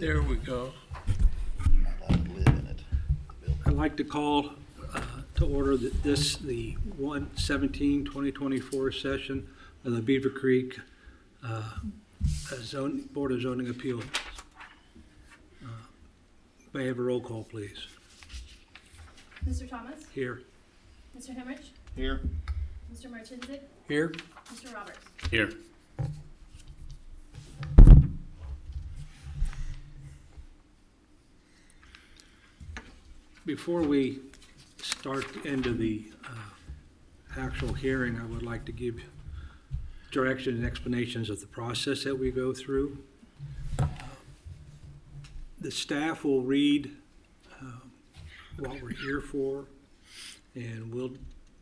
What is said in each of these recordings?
There we go. Not allowed to live in it. I'd like to call to order the 1/17/2024 session of the Beaver Creek Board of Zoning Appeals. May I have a roll call, please? Mr. Thomas? Here. Mr. Hemrich? Here. Mr. Martinzik? Here. Mr. Roberts? Here. Before we start into the actual hearing, I would like to give direction and explanations of the process that we go through. The staff will read what we're here for, and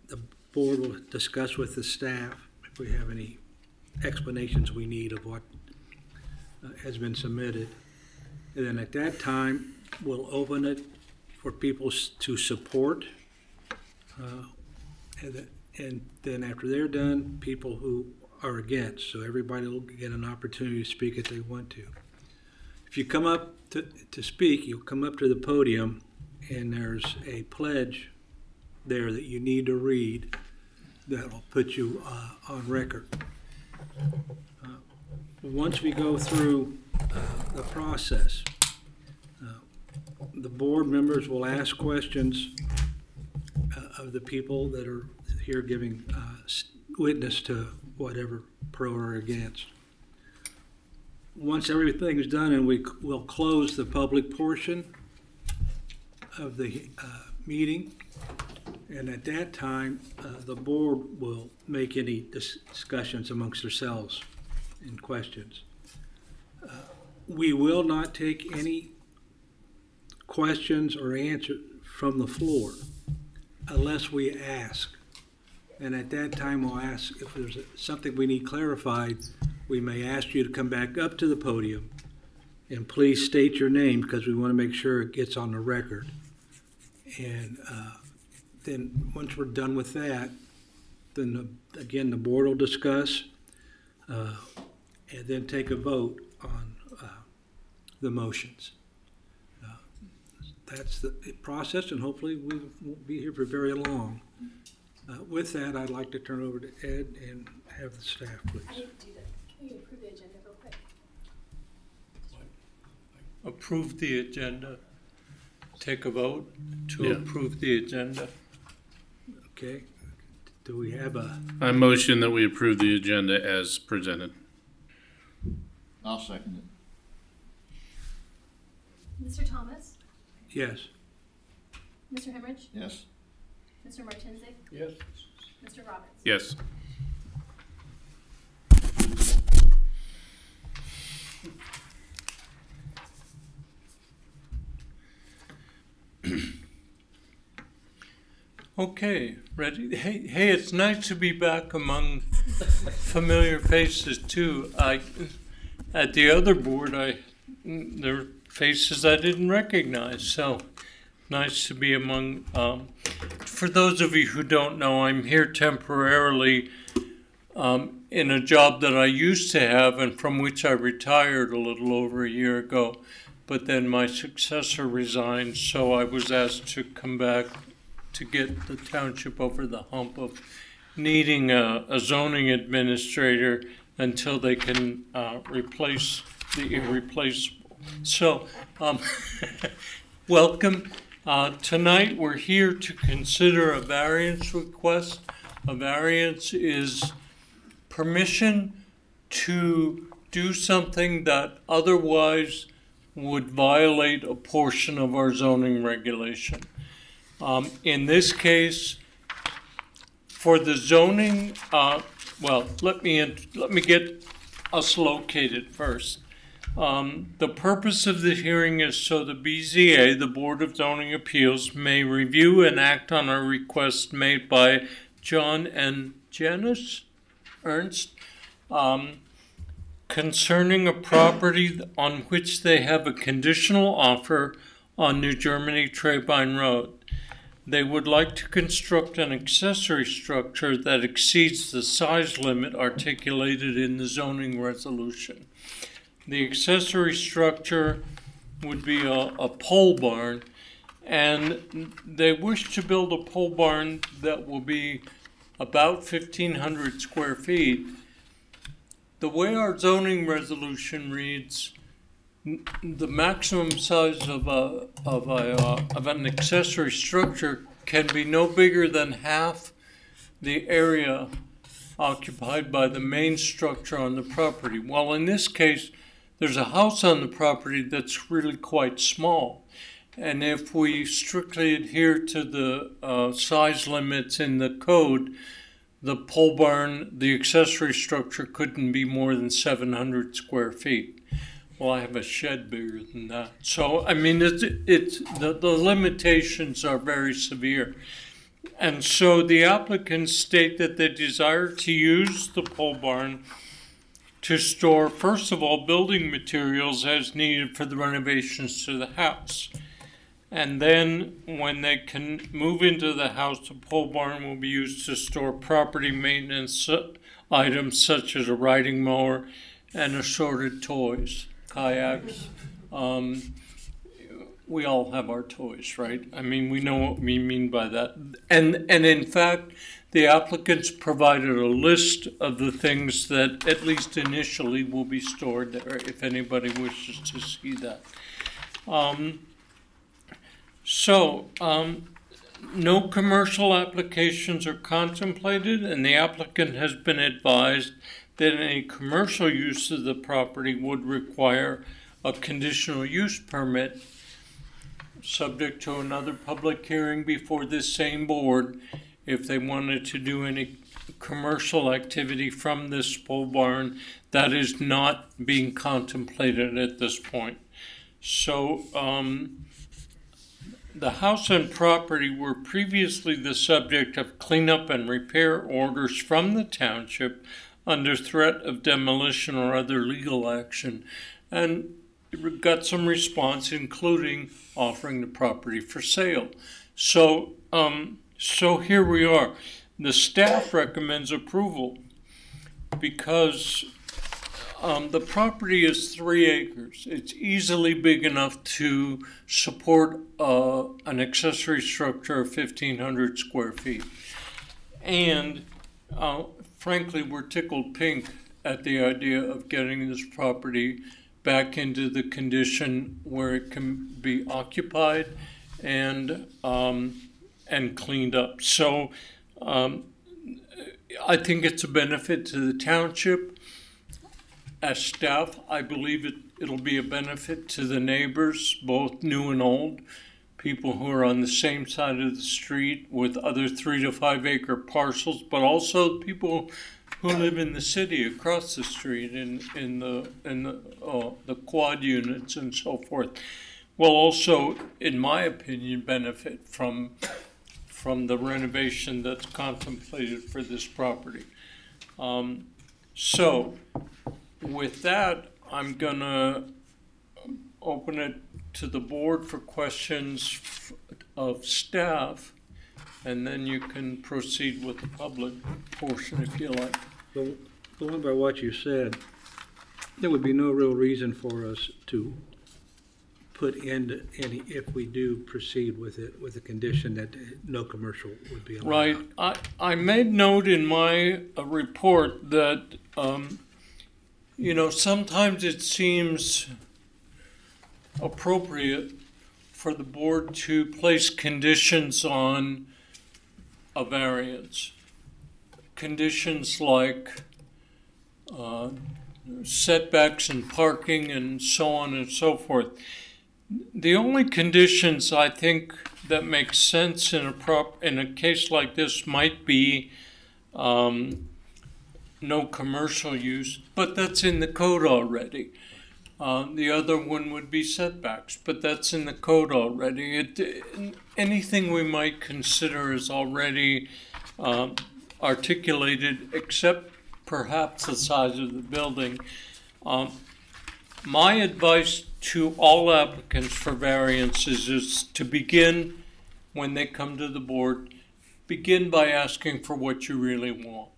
the board will discuss with the staff if we have any explanations we need of what has been submitted. And then at that time, we'll open it for people to support. And then after they're done, people who are against. So everybody will get an opportunity to speak if they want to. If you come up to speak, you'll come up to the podium, and there's a pledge there that you need to read that will put you on record. Once we go through the process, the board members will ask questions of the people that are here giving witness to whatever pro or against. Once everything is done, and we'll close the public portion of the meeting, and at that time, the board will make any discussions amongst themselves and questions. We will not take any questions or answers from the floor unless we ask. And at that time, we'll ask if there's something we need clarified. We may ask you to come back up to the podium and please state your name, because we want to make sure it gets on the record. And then once we're done with that, then again, the board will discuss and then take a vote on the motions. That's the process, and hopefully we won't be here for very long. With that, I'd like to turn over to Ed and have the staff, please. I didn't do that. Can you approve the agenda real quick? Approve the agenda. Take a vote to approve the agenda. Okay. Do we have a? I motion that we approve the agenda as presented. I'll second it. Mr. Thomas? Yes. Mr. Hemrich? Yes. Mr. Martinzik? Yes. Mr. Roberts? Yes. Okay, ready? Hey, it's nice to be back among familiar faces too. At the other board, there were faces I didn't recognize, so nice to be among. For those of you who don't know, I'm here temporarily in a job that I used to have and from which I retired a little over a year ago. But then my successor resigned, so I was asked to come back to get the township over the hump of needing a zoning administrator until they can replace the irreplaceable. So, welcome. Tonight we're here to consider a variance request. A variance is permission to do something that otherwise would violate a portion of our zoning regulation. In this case, for the zoning, well, let me get us located first. The purpose of the hearing is so the BZA, the Board of Zoning Appeals, may review and act on a request made by John and Janice Ernst concerning a property on which they have a conditional offer on New Germany Trebine Road. They would like to construct an accessory structure that exceeds the size limit articulated in the zoning resolution. The accessory structure would be a pole barn, and they wish to build a pole barn that will be about 1,500 square feet. The way our zoning resolution reads, the maximum size of an accessory structure can be no bigger than half the area occupied by the main structure on the property. Well, in this case, there's a house on the property that's really quite small. And if we strictly adhere to the size limits in the code, the pole barn, the accessory structure, couldn't be more than 700 square feet. Well, I have a shed bigger than that. So, I mean, the limitations are very severe. And so the applicants state that they desire to use the pole barn to store, first of all, building materials as needed for the renovations to the house. And then when they can move into the house, the pole barn will be used to store property maintenance items such as a riding mower and assorted toys, kayaks. We all have our toys, right? I mean, we know what we mean by that. And in fact, the applicants provided a list of the things that, at least initially, will be stored there, if anybody wishes to see that. No commercial applications are contemplated, and the applicant has been advised that any commercial use of the property would require a conditional use permit, subject to another public hearing before this same board if they wanted to do any commercial activity from this pole barn. That is not being contemplated at this point. So the house and property were previously the subject of cleanup and repair orders from the township under threat of demolition or other legal action, and got some response, including offering the property for sale. So here we are. The staff recommends approval because the property is 3 acres. It's easily big enough to support an accessory structure of 1,500 square feet. And frankly, we're tickled pink at the idea of getting this property back into the condition where it can be occupied and cleaned up. So I think it's a benefit to the township. As staff, I believe it'll be a benefit to the neighbors, both new and old, people who are on the same side of the street with other 3 to 5 acre parcels, but also people who live in the city across the street in the quad units and so forth, will also, in my opinion, benefit from the renovation that's contemplated for this property. So with that, I'm gonna open it to the board for questions of staff, and then you can proceed with the public portion if you like. Going by what you said, there would be no real reason for us to put in any, if we do proceed with it, with the condition that no commercial would be allowed. Right. I made note in my report that, sometimes it seems appropriate for the board to place conditions on a variance. Conditions like setbacks and parking and so on and so forth. The only conditions I think that make sense in a case like this might be no commercial use, but that's in the code already. The other one would be setbacks, but that's in the code already. Anything we might consider is already articulated, except perhaps the size of the building. My advice to all applicants for variances is to begin, when they come to the board, begin by asking for what you really want.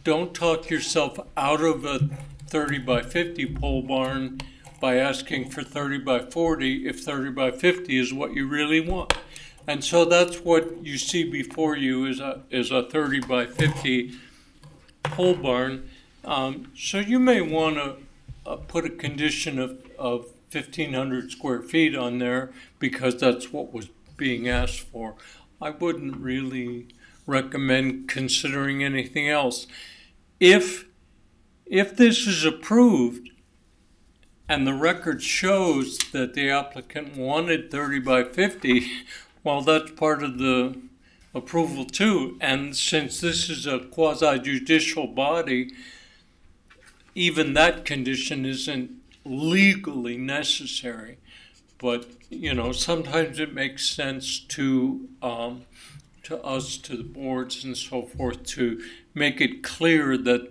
Don't talk yourself out of a 30 by 50 pole barn by asking for 30 by 40 if 30 by 50 is what you really want. And so that's what you see before you is a 30 by 50 pole barn. So you may want to put a condition of 1,500 square feet on there because that's what was being asked for. I wouldn't really recommend considering anything else. If this is approved and the record shows that the applicant wanted 30 by 50, well, that's part of the approval too. And since this is a quasi-judicial body, even that condition isn't legally necessary. But, you know, sometimes it makes sense to us, to the boards and so forth, to make it clear that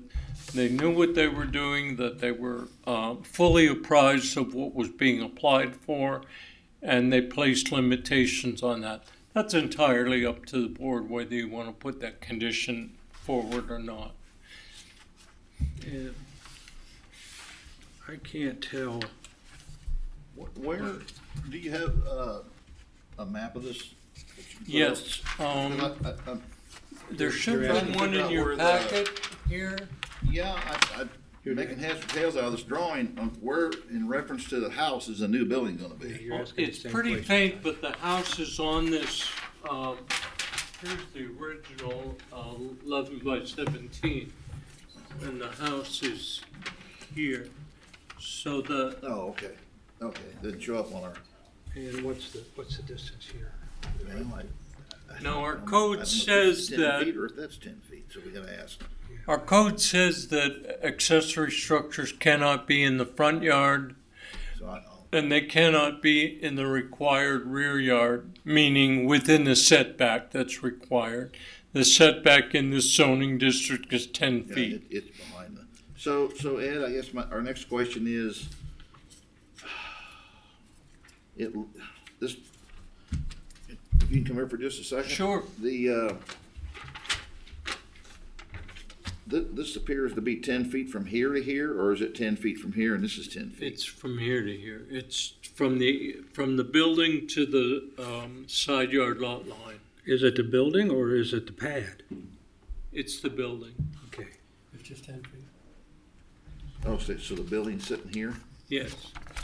they knew what they were doing, that they were fully apprised of what was being applied for, and they placed limitations on that. That's entirely up to the board whether you want to put that condition forward or not. And I can't tell. Where, do you have a map of this? Yes, there should You're be asking one in about your where the- packet here. Yeah, I'm making heads or tails out of this drawing on where, in reference to the house, is a new building gonna be? You're asking the It's same pretty question. faint, but the house is on this, here's the original 11 by 17, and the house is here. So the, Oh, okay, didn't show up on our. And what's the distance here? Well, Now, our I don't code know if it's says 10 that- feet or if that's 10 feet, so we gotta ask. our code says that accessory structures cannot be in the front yard, So I, and they cannot be in the required rear yard, meaning within the setback that's required. The setback in this zoning district is 10 yeah, feet. it's behind the, so Ed, I guess our next question is, if you can come here for just a second? Sure. This appears to be 10 feet from here to here, or is it 10 feet from here and this is 10 feet? It's from here to here. It's from the building to the side yard lot line. Is it the building or is it the pad? It's the building. Okay. It's just 10 feet. Oh, so the building's sitting here? Yes,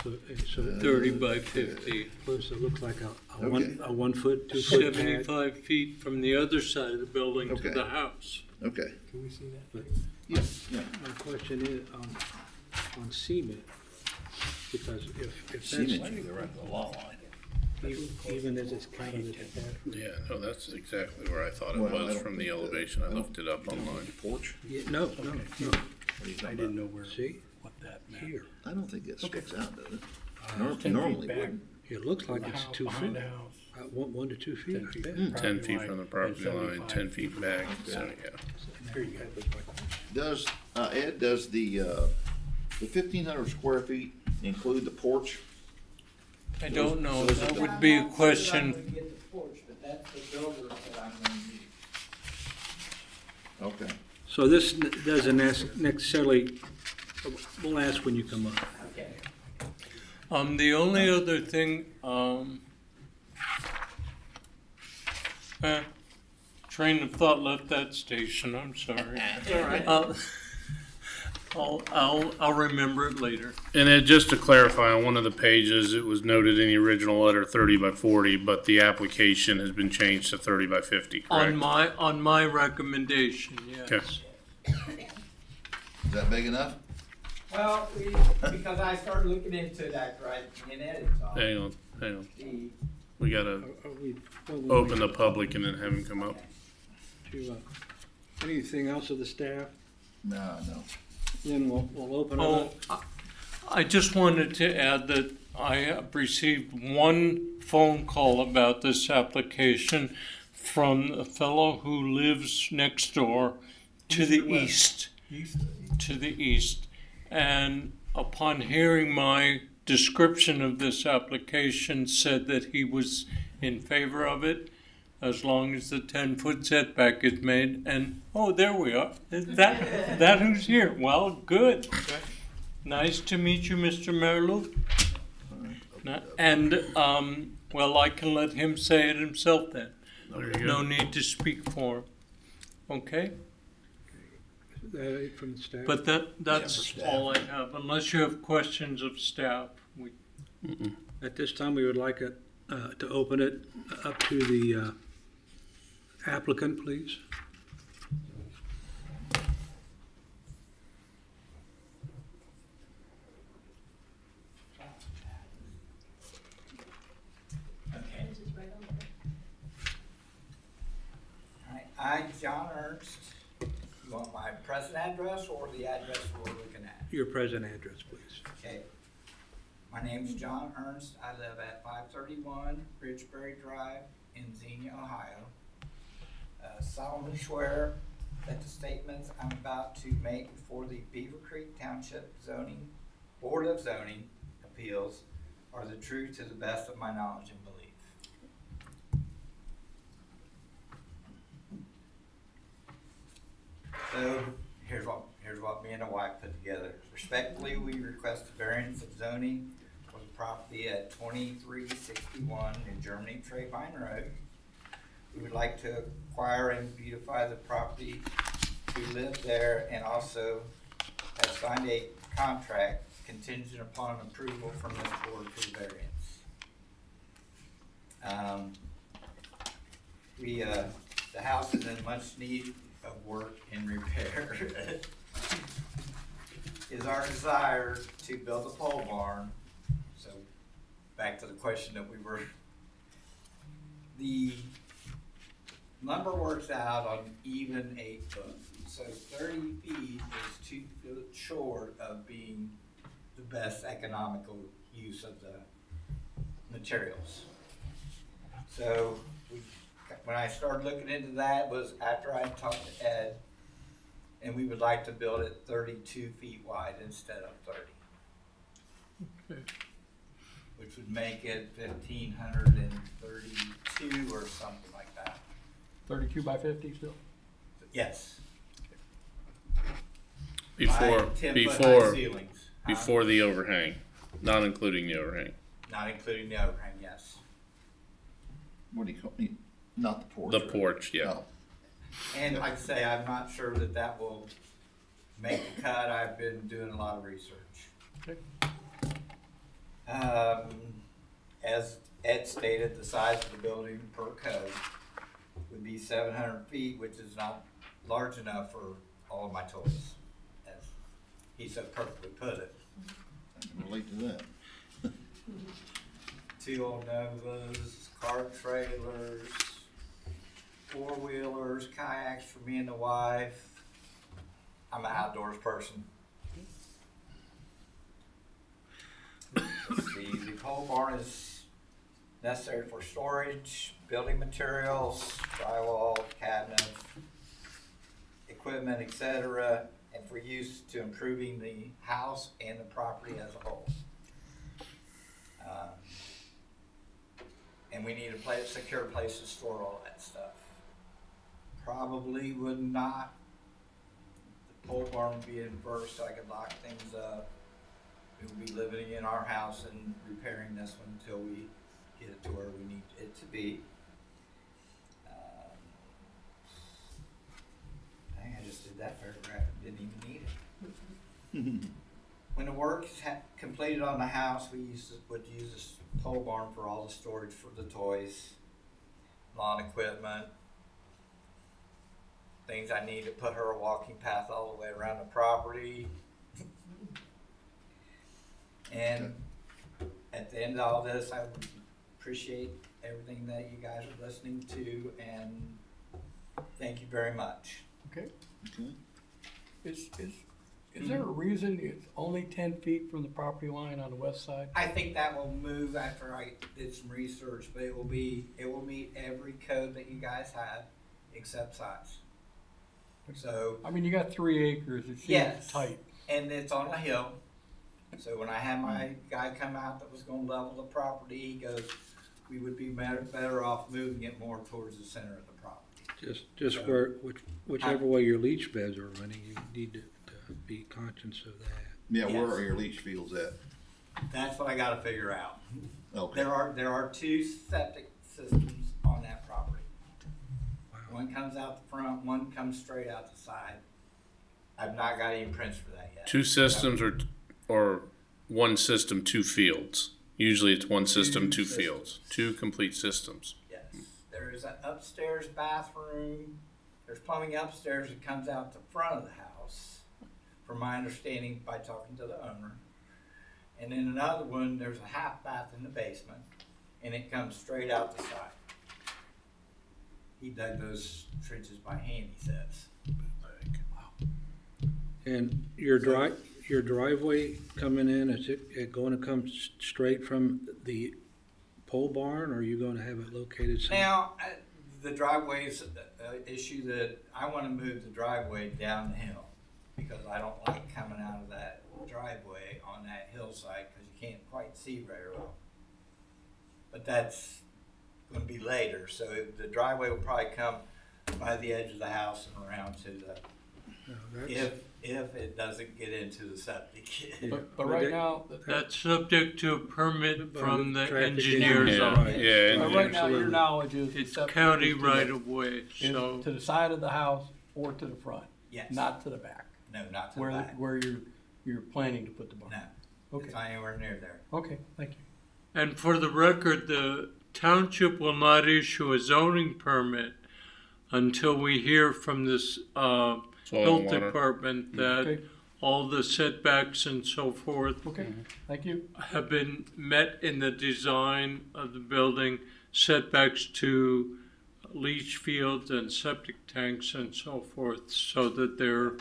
So 30 by 50. First, it looks like a Okay. 1 foot, 2 foot pad. 75 feet from the other side of the building to Okay. the house. Okay, Can we see that? yeah, yeah. My question is on cement, because if that's, Cement, they're at the lot line. even as it's kind of at the pad. Yeah, no, that's exactly where I thought it Well, I was don't from the think that- elevation. I I don't- looked it up online. Porch? Yeah, no, Okay. no. What are you I talking didn't about? know where, See, what that meant. here, I don't think that sticks out, does it? 10 feet Normally back. wouldn't. it looks like The it's house, 2 behind feet, the house. 1 to 2 feet, 10 I feet. bet. 10 Property feet line from the and property line, 75 10 feet back, Okay. so, yeah. There you go. Does, Ed, does the 1,500 square feet include the porch? I don't know. So is That it- would be a I'm not question. gonna get the porch, but that's the builder that I'm gonna use. Okay. So this doesn't necessarily, we'll ask when you come up. Okay. The only other thing, train of thought left that station. I'm sorry. All right. I'll remember it later. And then just to clarify, on one of the pages, it was noted in the original letter 30 by 40, but the application has been changed to 30 by 50, correct? On my recommendation, yes. Okay. Is that big enough? Well, because I started looking into that right in edits on Hang on. the, We gotta Are we- open the public and then have him come up. Anything else of the staff? No. Then we'll open it Oh, up. I just wanted to add that I have received one phone call about this application from a fellow who lives next door to the east. To the east. And upon hearing my description of this application, said that he was in favor of it as long as the 10-foot setback is made. And, oh, there we are. That who's here? Well, good. Nice to meet you, Mr. Merlo. And, well, I can let him say it himself then. There you No go. need to speak for him. Okay? Is that it from the staff? But that's for staff. all I have, unless you have questions of staff. At this time, we would like it, to open it up to the applicant, please. Okay. This is right on there. All right, I, John Ernst, you want my present address or the address we're looking at? Your present address, please. Okay. My name's John Ernst. I live at 531 Ridgeberry Drive in Xenia, Ohio. Solemnly swear that the statements I'm about to make before the Beaver Creek Township Board of Zoning Appeals are the truth to the best of my knowledge and belief. So here's what me and the wife put together. Respectfully, we request a variance of zoning for the property at 2361 New Germany Trade-Vine Road. We would like to acquire and beautify the property to live there, and also have signed a contract contingent upon approval from this board for the variance. The house is in much need of work and repair. Is our desire to build a pole barn. So back to the question that the lumber works out on even 8 foot. So 30 feet is 2 foot short of being the best economical use of the materials. So when I started looking into that was after I talked to Ed, and we would like to build it 32 feet wide instead of 30. Okay. Which would make it 1,532 or something like that. 32 by 50 still? Yes. Before, 10-foot high ceilings. before the overhang, not including the overhang. Not including the overhang, yes. What do you call it? Not the porch. The right? porch, yeah. Oh. And like I say, I'm not sure that that will make the cut. I've been doing a lot of research. Okay. As Ed stated, the size of the building per code would be 700 feet, which is not large enough for all of my toys, as he so perfectly put it. I can relate to that. 2 old Novas, car trailers, 4-wheelers, kayaks for me and the wife. I'm an outdoors person. Let's see, the pole barn is necessary for storage, building materials, drywall, cabinets, equipment, etc., and for use to improving the house and the property as a whole. And we need a secure place to store all that stuff. Probably would not, the pole barn would be inverse so I could lock things up. We will be living in our house and repairing this one until we get it to where we need it to be. Dang, I just did that paragraph and didn't even need it. When the work is completed on the house, we would use this pole barn for all the storage for the toys, lawn equipment, things I need to put her a walking path all the way around the property. And at the end of all this, I would appreciate everything that you guys are listening to, and thank you very much. Okay. Okay. Is there a reason it's only 10 feet from the property line on the west side? I think that will move after I did some research, but it will meet every code that you guys have except size. So, I mean, you got 3 acres, it seems Yes. tight. and it's on a hill. So when I had my guy come out that was gonna level the property, he goes, we would be better off moving it more towards the center of the property. Just whichever way your leach beds are running, you need to be conscious of that. Yeah, where Yes. are your leach fields at? That's what I gotta figure out. Okay. There are two septic systems on that property. One comes out the front, one comes straight out the side. I've not got any prints for that yet. Two systems or one system, two fields? Usually it's one system, two systems. fields, two complete systems. Yes, there is an upstairs bathroom, there's plumbing upstairs that comes out the front of the house, from my understanding by talking to the owner. And then another one, there's a half bath in the basement, and it comes straight out the side. He dug those trenches by hand, he says. And your driveway coming in, is it going to come straight from the pole barn, or are you going to have it located somewhere? Now, the driveway's an issue that I wanna move the driveway down the hill, because I don't like coming out of that driveway on that hillside, cause you can't quite see very well. But that's gonna be later, so the driveway will probably come by the edge of the house and around to the, No, that's- if it doesn't get into the septic. But right that- now, That's subject to a permit By from the the traffic engineer's engineer. office. Yeah, but and right now, your Absolutely. knowledge is. the It's septic county is to the- right of way, is so. to the side of the house or to the front, Yes, not to the back, no, not to the where, back, where you're planning to put the barn. no, Okay, it's not anywhere near there. okay, thank you. And for the record, the township will not issue a zoning permit until we hear from this, soil health and water. department that Okay, all the setbacks and so forth okay, thank you. have been met in the design of the building, setbacks to leach fields and septic tanks and so forth, so that they're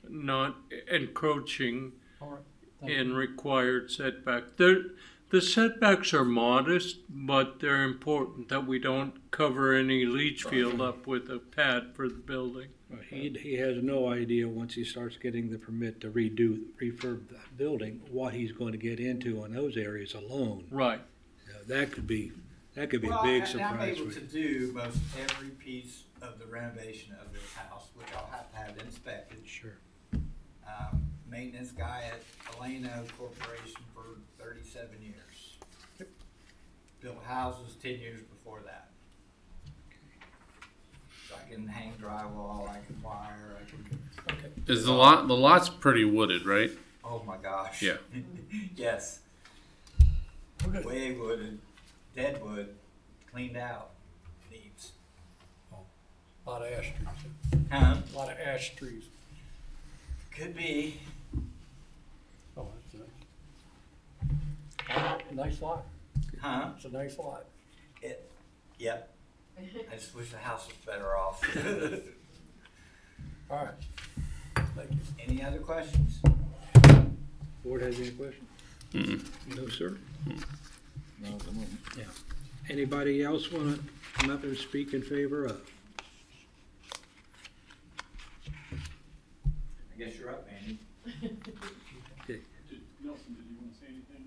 not encroaching All right. Thank in you. required setback. The setbacks are modest, but they're important that we don't cover any leach field up with a pad for the building. He has no idea, once he starts getting the permit to refurb that building, what he's going to get into in those areas alone. Right. That could be a big Well, surprise I'm able for to you. do most every piece of the renovation of this house, which I'll have to have inspected. Sure. Maintenance guy at Eleno Corporation for 37 years. Built houses 10 years before that. So I can hang drywall, I can wire, I can, Okay, Is the lot's pretty wooded, right? oh my gosh. Yeah. Yes, okay. way wooded, dead wood, cleaned out, needs. A lot of ash trees, Huh? a lot of ash trees. Could be. Oh, that's a nice lot, Huh? it's a nice lot. Yep. I just wish the house was better off. All right, thank you. Any other questions? Board has any questions? No, sir. No, come on. Anybody else want to come up and speak in favor of? I guess you're up, Manny. Nelson, did you want to say anything?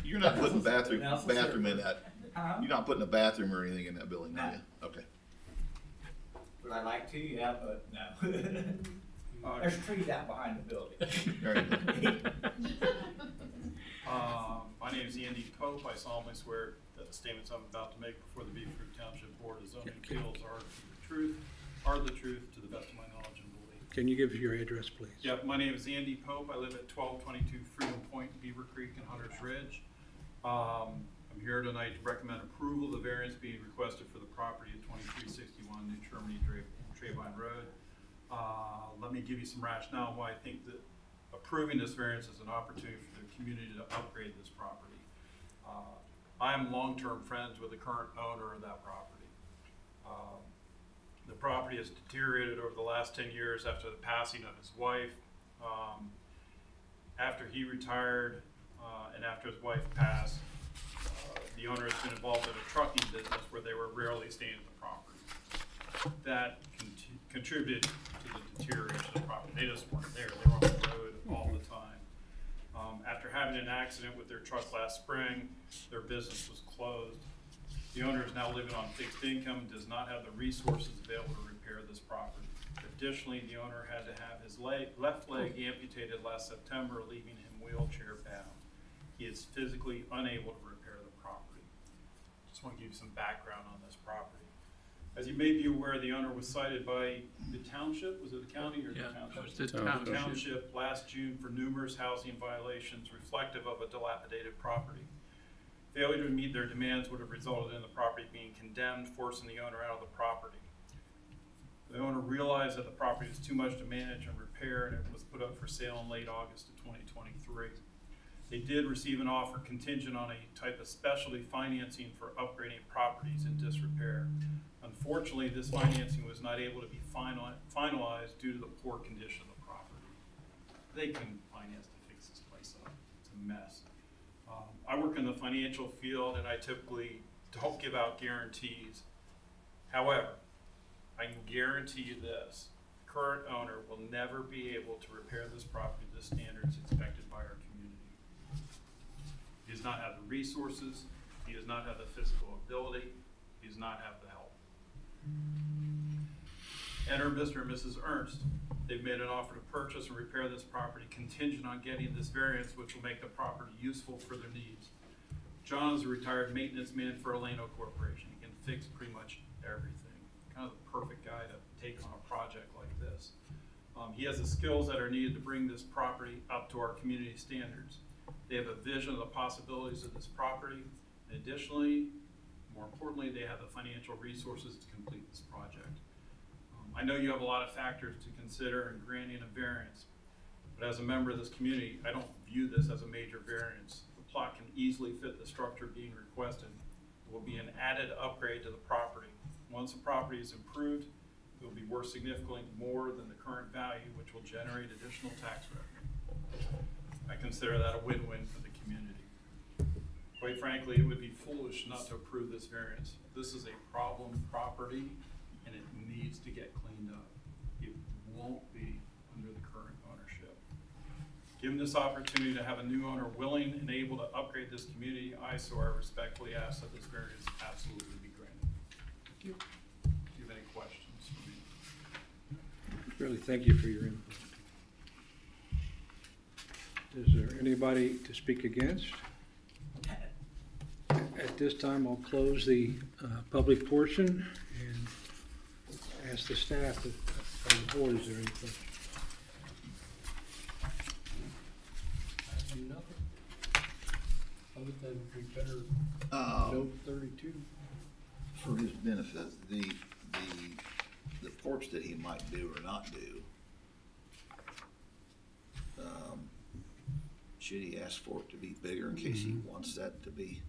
You're not putting bathroom Nelson, in that, you're not putting a bathroom or anything in that building, are you? Okay. Would I like to? Yeah, but no. There's trees out behind the building. There you go. My name is Andy Pope. I solemnly swear that the statements I'm about to make before the Beaver Creek Township Board of Zoning Appeals are the truth to the best of my knowledge and belief. Can you give us your address, please? Yeah, my name is Andy Pope. I live at 1222 Freedom Point, Beaver Creek, and Hunter's Ridge. I'm here tonight to recommend approval of the variance being requested for the property at 2361 New Termini Trayvine Road. Let me give you some rationale why I think that approving this variance is an opportunity for the community to upgrade this property. I am long-term friends with the current owner of that property. The property has deteriorated over the last 10 years after the passing of his wife. After he retired and after his wife passed, the owner has been involved in a trucking business where they were rarely staying at the property. That contributed to the deterioration of the property. They just weren't there. They were on the road all the time. After having an accident with their truck last spring, their business was closed. The owner is now living on fixed income and does not have the resources available to repair this property. Additionally, the owner had to have his left leg amputated last September, leaving him wheelchair bound. He is physically unable to repair the property. Just want to give you some background on this property. As you may be aware, the owner was cited by the township, was it the county or the township? It was the township. Township last June for numerous housing violations reflective of a dilapidated property. Failure to meet their demands would have resulted in the property being condemned, forcing the owner out of the property. The owner realized that the property was too much to manage and repair, and it was put up for sale in late August of 2023. They did receive an offer contingent on a type of specialty financing for upgrading properties in disrepair. Unfortunately, this financing was not able to be finalized due to the poor condition of the property. They couldn't finance to fix this place up. It's a mess. I work in the financial field, and I typically don't give out guarantees. However, I can guarantee you this: the current owner will never be able to repair this property to the standards expected by our community. He does not have the resources, he does not have the physical ability, he does not have the help. Enter Mr. and Mrs. Ernst. They've made an offer to purchase and repair this property contingent on getting this variance, which will make the property useful for their needs. John is a retired maintenance man for Eleno Corporation. He can fix pretty much everything. Kind of the perfect guy to take on a project like this. He has the skills that are needed to bring this property up to our community standards. They have a vision of the possibilities of this property. And additionally, more importantly, they have the financial resources to complete this project. I know you have a lot of factors to consider in granting a variance, but as a member of this community, I don't view this as a major variance. The plot can easily fit the structure being requested. It will be an added upgrade to the property. Once the property is improved, it will be worth significantly more than the current value, which will generate additional tax revenue. I consider that a win-win for the community. Quite frankly, it would be foolish not to approve this variance. This is a problem property, and it needs to get cleaned up. It won't be under the current ownership. Given this opportunity to have a new owner willing and able to upgrade this community, I respectfully ask that this variance absolutely be granted. Thank you. Do you have any questions for me? Really, thank you for your input. Is there anybody to speak against? At this time, I'll close the public portion and ask the staff of the board, is there any questions? Nothing. Other than we better note 32. For his benefit, the porch that he might do or not do, should he ask for it to be bigger in case he wants that to be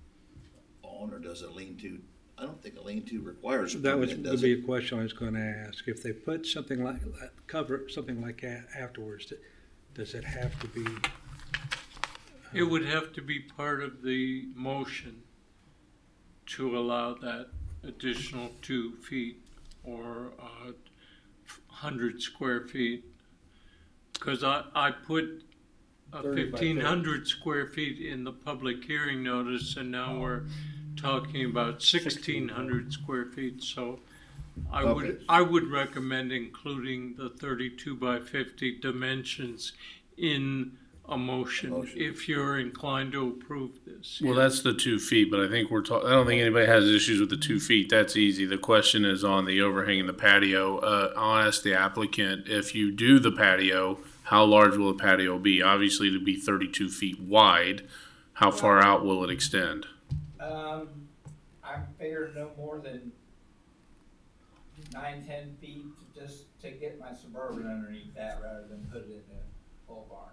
on, or does a lean-to? I don't think a lean-to requires a That permit, would does be it? a question I was going to ask. If they put something like, cover something like that afterwards, does it have to be? It would have to be part of the motion to allow that additional 2 feet or 100 square feet. Because I put 1,500 square feet in the public hearing notice, and now we're talking about 1,600 square feet. So I would recommend including the 32 by 50 dimensions in a motion if you're inclined to approve this. Well, that's the 2 feet, but I think I don't think anybody has issues with the 2 feet. That's easy. The question is on the overhang in the patio. I'll ask the applicant, if you do the patio, how large will the patio be? Obviously, it'll be 32 feet wide. How far out will it extend? I figured no more than 9-10 feet to get my Suburban underneath that rather than put it in a pole barn.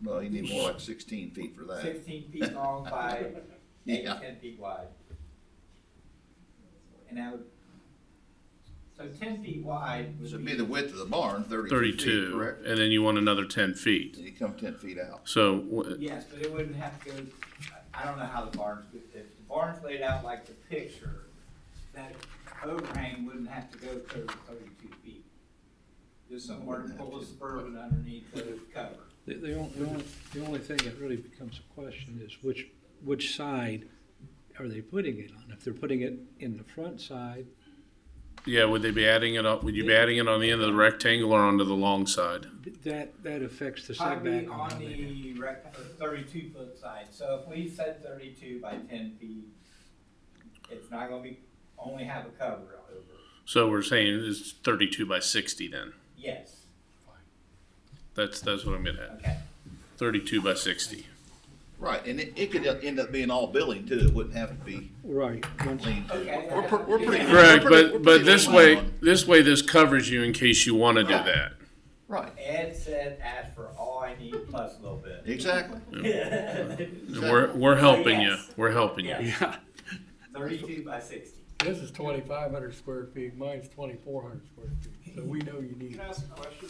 Well, you need more like 16 feet for that. 16 feet long by Yeah. 10 feet wide. And I would, so 10 feet wide This would would be the width of the barn, 32 feet, 32, correct? and then you want another 10 feet. And you come 10 feet out. So, yes, but it wouldn't have to go, I don't know how the barn's, if the barn's laid out like the picture, that overhang wouldn't have to go to 32 feet. Just somewhere to pull the Suburban underneath the cover. The only thing that really becomes a question is which side are they putting it on? If they're putting it in the front side, Yeah, would they be adding it up? Would you be adding it on the end of the rectangle or onto the long side? That affects the Probably setback. on the 32-foot side. So if we said 32 by 10 feet, it's not gonna be, only have a cover over it. So we're saying it's 32 by 60 then. Yes, That's what I'm getting at. okay. 32 by 60. Right, and it could end up being all building too, it wouldn't have to be Right. Once- lean-to. Okay. We're pretty. Correct, we're pretty- but we're pretty this lean way, on it. this covers you in case you want to do Right. that. Right, Ed said, ask for all I need plus a little bit. exactly. And we're helping you. Yes. We're helping you. Yeah. 32 by 60. This is 2,500 square feet, mine's 2,400 square feet, so we know you need Can it. I ask a question?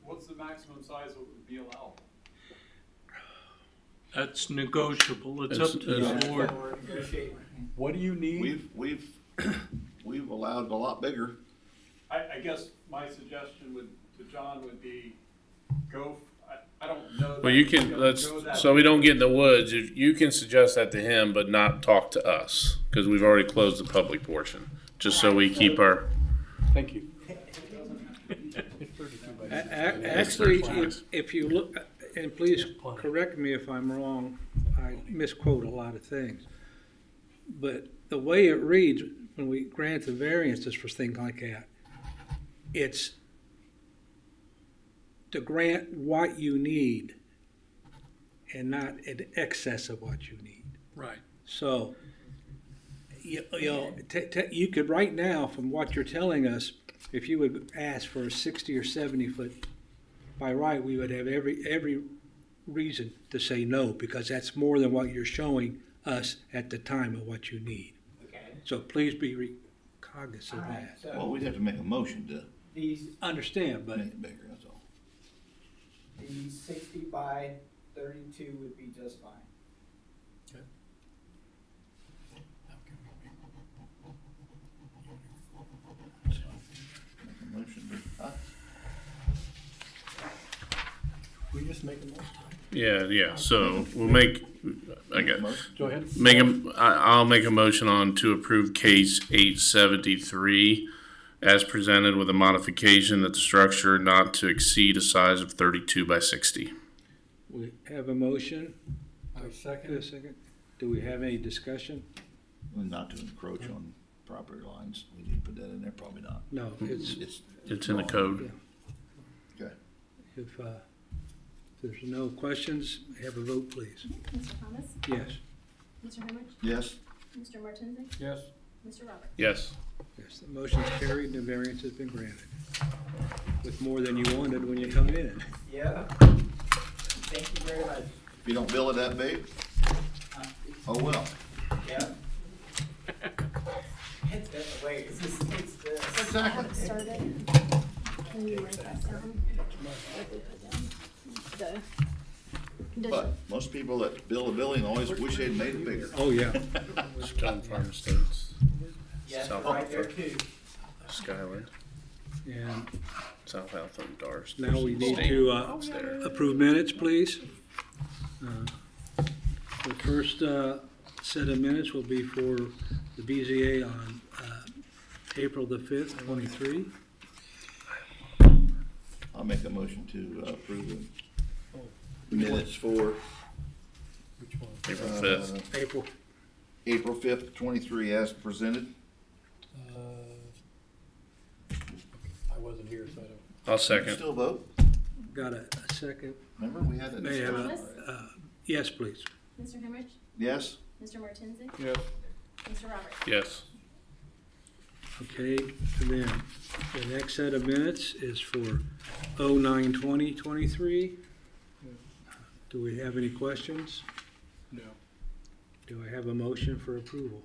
What's the maximum size that would be allowed? That's negotiable. It's up to the board. We're negotiating. What do you need? We've allowed a lot bigger. I guess my suggestion to John would be I don't know. Well, you can, so we don't get in the woods, if you can suggest that to him, but not talk to us, because we've already closed the public portion, just so we keep our, Thank you. It's 32 by 60. Actually, if you look, and please correct me if I'm wrong, I misquote a lot of things. But the way it reads, when we grant the variances for things like that, it's to grant what you need and not in excess of what you need. Right. So, you could right now, from what you're telling us, if you would ask for a 60 or 70 foot, by right, we would have every reason to say no, because that's more than what you're showing us at the time of what you need. Okay. So please be cognizant of Alright, that. Well, so we'd have to make a motion to these, Understand, but make it bigger, that's all. these 60 by 32 would be just fine. Make a motion. We just make a motion. yeah, so we'll make, I guess, Go ahead. I'll make a motion on to approve case 873 as presented with a modification that the structure not to exceed a size of 32 by 60. we have a motion. I Wait a second. second. Do we have any discussion? Not to encroach on property lines, we need to put that in there, probably not. No, it's, It's in the code. Okay. if there's no questions, have a vote, please. Mr. Thomas? Yes. Mr. Henrich? Yes, Mr. Martinsek? Yes. Mr. Roberts? Yes. Yes, the motion's carried and the variance has been granted. With more than you wanted when you come in. Yeah. Thank you very much. if you don't bill it that big, oh well. Yeah. It's been the way, it's just, it's this. I have it started. Can you write that down? What we put down? The condition. But most people that bill a building always wish they'd made it bigger. Oh, yeah. Stone Farm Estates, Yes, South right there Alpha. too. Skyland, And South Alpha, and Darst. now we need State. to It's there. approve minutes, please. The first set of minutes will be for the BZA on April the 5th, 23. I'll make a motion to approve the minutes for Which one? April 5th. April, April 5th, 23 as presented. I wasn't here, so I don't. I'll second. Still vote? got a second? Remember, we had a May I have discussion. a, yes, please. Mr. Henrich? Yes? Mr. Martinsek? Yes. Mr. Roberts? Yes. Okay, and then the next set of minutes is for 09/20/23. Do we have any questions? No. Do I have a motion for approval?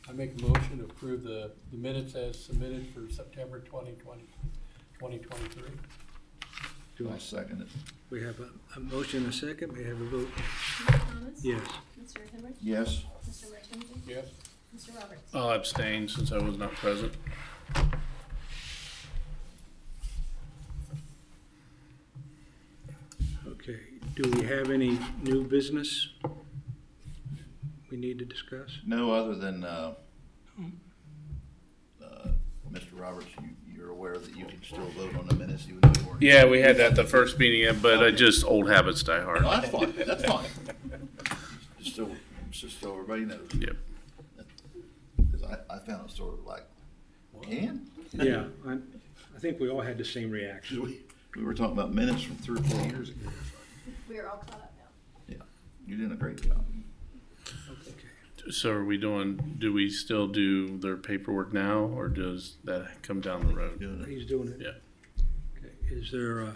I make a motion to approve the minutes as submitted for September 2023. Do I, I'll second it. we have a motion and a second, may I have a vote? Mr. Thomas? Yes. Mr. Henrich? Yes? Mr. Martinsek? Yes. Mr. Roberts? I'll abstain since I was not present. Okay, do we have any new business we need to discuss? No, other than, Mr. Roberts, you're aware that you can still vote on the minutes even though you weren't. Yeah, we had that the first meeting, but just old habits die No, hard. that's fine, that's fine. Just so everybody knows. Yep. Because I found it sort of like, can? Yeah, I think we all had the same reaction. 'Cause we were talking about minutes from 3 or 4 years ago. We are all caught up now. Yeah, you're doing a great job. So are we do we still do their paperwork now, or does that come down the road? Doing it. He's doing it. Yeah. Okay, is there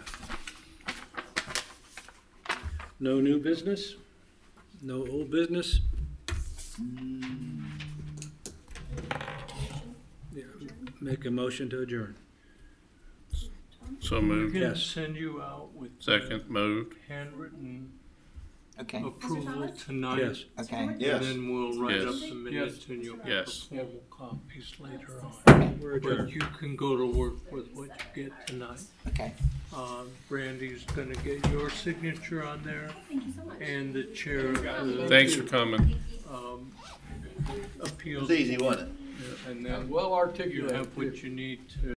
no new business? No old business? Yeah, make a motion to adjourn. So We're moved. gonna Yes. send you out with Second, moved. handwritten Okay, approval Thomas? tonight. Yes. okay. Yes. And then we'll write up Yes. the minutes and you'll get the Yes. formal copies later on. We're But adjourned. you can go to work with what you get tonight. Okay. Brandy's gonna get your signature on there Thank you so much. and the chair of the Thanks for coming. appeals. It was easy, wasn't it? And then Well you articulated. have what you need to